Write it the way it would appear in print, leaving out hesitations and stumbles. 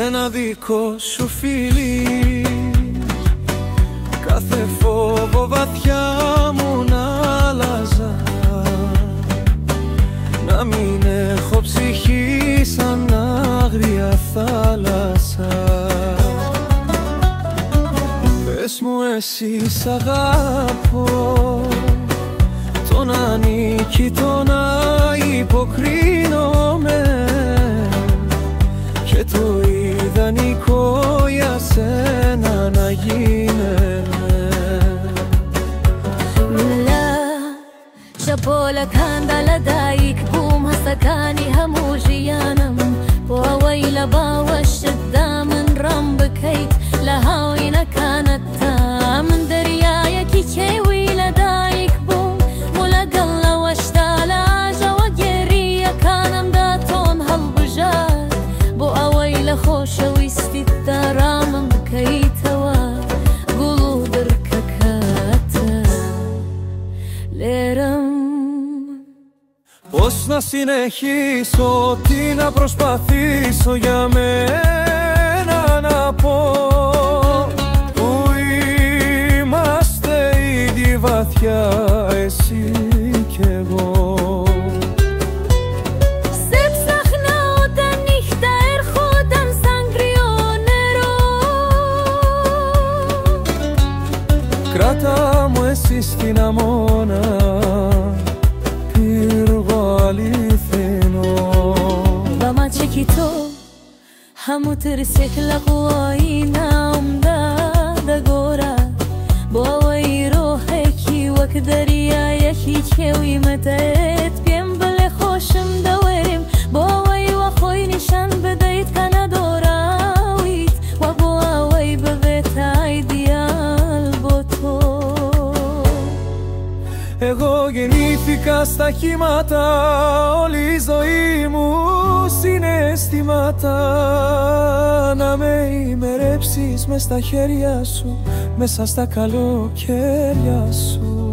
ένα δικό σου φίλι. Κάθε φόβο βαθιά μου να άλλαζα, να μην έχω ψυχή σαν άγρια θάλασσα. Πες μου εσύ σ' αγαπώ, το να ανήκει, το να υποκρίνομαι, και το ιδανικό για σένα να γίνε. شپۆلە کاندا لە دایک بووم، هەستەکانی هەموو ژیانم بۆ ئەوەی لە باوەشتدا من ڕەم بکەیت لە هاوینەکانتدا. من دەریایەکی کێوی لە دایک بووم و لەگەڵ لەوەشدا لە ئاژەوە گێریەکانمدا تۆم هەڵبژار، بۆ ئەوەی لە خۆشەویستیتدا ڕامم بکەیتەوە گوڵ و برکەکەتە لێرەم. Πώς να συνεχίσω, τι να προσπαθήσω για μένα να πω, που είμαστε ήδη βαθιά εσύ κι εγώ. Σε ψάχναω τα νύχτα έρχονταν σαν κρύο νερό. Κράτα μου εσύ στην αμόνα بەماچێکی تۆ هەموو ترسێک لە قوڵایی ناومدا دەگۆرە، بۆ ئەوەی ڕۆحێکی وەک دەریایەکی کێوی مەتەیت پێم بڵێ خۆشم دەوێرم، بۆ ئەوەی وە خۆی نیشان بدەیت کە نەدۆراویت، وە بۆ ئەوەی ببێت ئایدیال بۆ تۆ. Εγώ γεννήθηκα στα κύματα, όλη η ζωή μου συναισθήματα. Να με ημερέψεις μες στα χέρια σου, μέσα στα καλοκαίρια σου.